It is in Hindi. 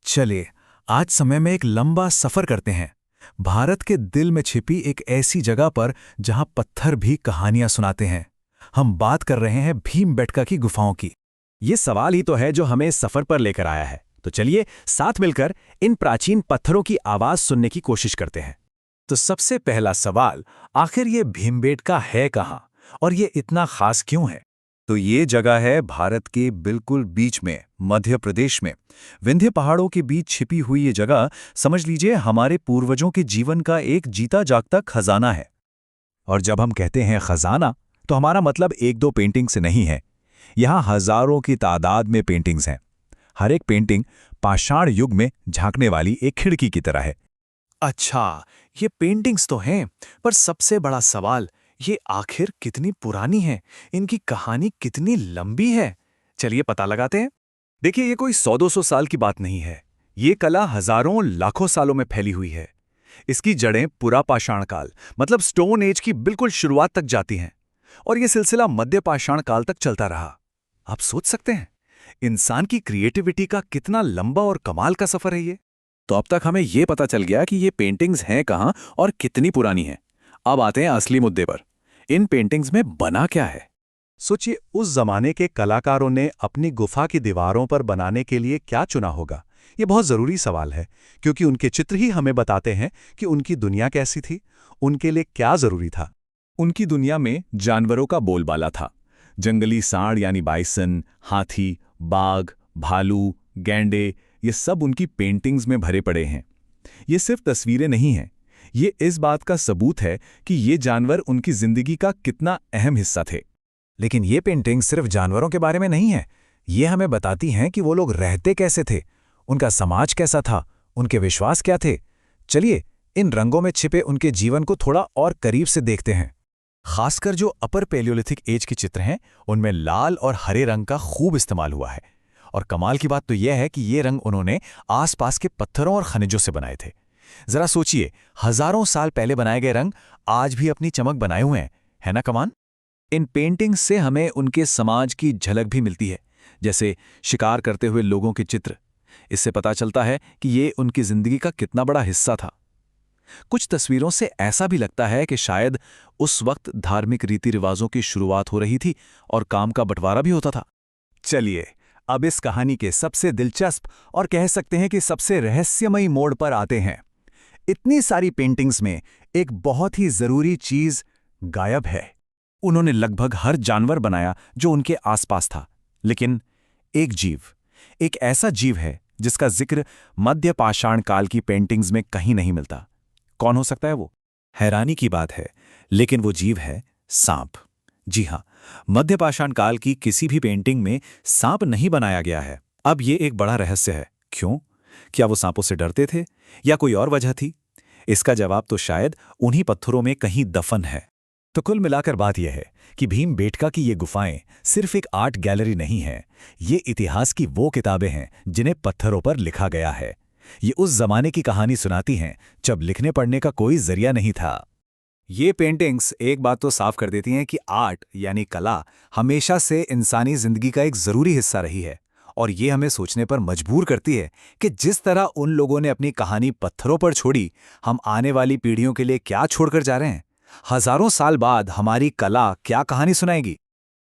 चलिए, आज समय में एक लंबा सफर करते हैं भारत के दिल में छिपी एक ऐसी जगह पर जहां पत्थर भी कहानियां सुनाते हैं। हम बात कर रहे हैं भीमबेटका की गुफाओं की। ये सवाल ही तो है जो हमें इस सफर पर लेकर आया है। तो चलिए साथ मिलकर इन प्राचीन पत्थरों की आवाज सुनने की कोशिश करते हैं। तो सबसे पहला सवाल, आखिर ये भीमबेटका है कहां और ये इतना खास क्यों है? तो ये जगह है भारत के बिल्कुल बीच में, मध्य प्रदेश में। विंध्य पहाड़ों के बीच छिपी हुई ये जगह समझ लीजिए हमारे पूर्वजों के जीवन का एक जीता जागता खजाना है। और जब हम कहते हैं खजाना, तो हमारा मतलब एक दो पेंटिंग से नहीं है। यहाँ हजारों की तादाद में पेंटिंग्स हैं। हर एक पेंटिंग पाषाण युग में झांकने वाली एक खिड़की की तरह है। अच्छा, ये पेंटिंग्स तो हैं, पर सबसे बड़ा सवाल, ये आखिर कितनी पुरानी है? इनकी कहानी कितनी लंबी है? चलिए पता लगाते हैं। देखिए, ये कोई 100-200 साल की बात नहीं है। ये कला हजारों लाखों सालों में फैली हुई है। इसकी जड़ें पुरा पाषाण काल मतलब स्टोन एज की बिल्कुल शुरुआत तक जाती हैं, और ये सिलसिला मध्य पाषाण काल तक चलता रहा। आप सोच सकते हैं इंसान की क्रिएटिविटी का कितना लंबा और कमाल का सफर है ये। तो अब तक हमें ये पता चल गया कि ये पेंटिंग्स हैं कहाँ और कितनी पुरानी हैं। अब आते हैं असली मुद्दे पर। इन पेंटिंग्स में बना क्या है? सोचिए, उस जमाने के कलाकारों ने अपनी गुफा की दीवारों पर बनाने के लिए क्या चुना होगा। ये बहुत जरूरी सवाल है, क्योंकि उनके चित्र ही हमें बताते हैं कि उनकी दुनिया कैसी थी, उनके लिए क्या जरूरी था। उनकी दुनिया में जानवरों का बोलबाला था। जंगली सांड यानी बाइसन, हाथी, बाघ, भालू, गैंडे, ये सब उनकी पेंटिंग्स में भरे पड़े हैं। ये सिर्फ तस्वीरें नहीं हैं, ये इस बात का सबूत है कि ये जानवर उनकी जिंदगी का कितना अहम हिस्सा थे। लेकिन ये पेंटिंग सिर्फ जानवरों के बारे में नहीं है। ये हमें बताती हैं कि वो लोग रहते कैसे थे, उनका समाज कैसा था, उनके विश्वास क्या थे। चलिए इन रंगों में छिपे उनके जीवन को थोड़ा और करीब से देखते हैं। खासकर जो अपर पैलियोलिथिक एज के चित्र हैं, उनमें लाल और हरे रंग का खूब इस्तेमाल हुआ है। और कमाल की बात तो यह है कि ये रंग उन्होंने आसपास के पत्थरों और खनिजों से बनाए थे। जरा सोचिए, हजारों साल पहले बनाए गए रंग आज भी अपनी चमक बनाए हुए हैं, है ना कमान? इन पेंटिंग्स से हमें उनके समाज की झलक भी मिलती है, जैसे शिकार करते हुए लोगों के चित्र। इससे पता चलता है कि ये उनकी जिंदगी का कितना बड़ा हिस्सा था। कुछ तस्वीरों से ऐसा भी लगता है कि शायद उस वक्त धार्मिक रीति रिवाजों की शुरुआत हो रही थी और काम का बंटवारा भी होता था। चलिए अब इस कहानी के सबसे दिलचस्प और कह सकते हैं कि सबसे रहस्यमयी मोड़ पर आते हैं। इतनी सारी पेंटिंग्स में एक बहुत ही जरूरी चीज गायब है। उन्होंने लगभग हर जानवर बनाया जो उनके आसपास था, लेकिन एक ऐसा जीव है जिसका जिक्र मध्य पाषाण काल की पेंटिंग्स में कहीं नहीं मिलता। कौन हो सकता है वो? हैरानी की बात है, लेकिन वो जीव है सांप। जी हां, मध्य पाषाण काल की किसी भी पेंटिंग में सांप नहीं बनाया गया है। अब ये एक बड़ा रहस्य है। क्यों? क्या वो सांपों से डरते थे या कोई और वजह थी? इसका जवाब तो शायद उन्हीं पत्थरों में कहीं दफन है। तो कुल मिलाकर बात यह है कि भीमबेटका की ये गुफाएं सिर्फ एक आर्ट गैलरी नहीं हैं, ये इतिहास की वो किताबें हैं जिन्हें पत्थरों पर लिखा गया है। ये उस जमाने की कहानी सुनाती हैं जब लिखने पढ़ने का कोई जरिया नहीं था। ये पेंटिंग्स एक बात तो साफ कर देती हैं कि आर्ट यानी कला हमेशा से इंसानी जिंदगी का एक जरूरी हिस्सा रही है, और ये हमें सोचने पर मजबूर करती है कि जिस तरह उन लोगों ने अपनी कहानी पत्थरों पर छोड़ी, हम आने वाली पीढ़ियों के लिए क्या छोड़कर जा रहे हैं। हजारों साल बाद हमारी कला क्या कहानी सुनाएगी?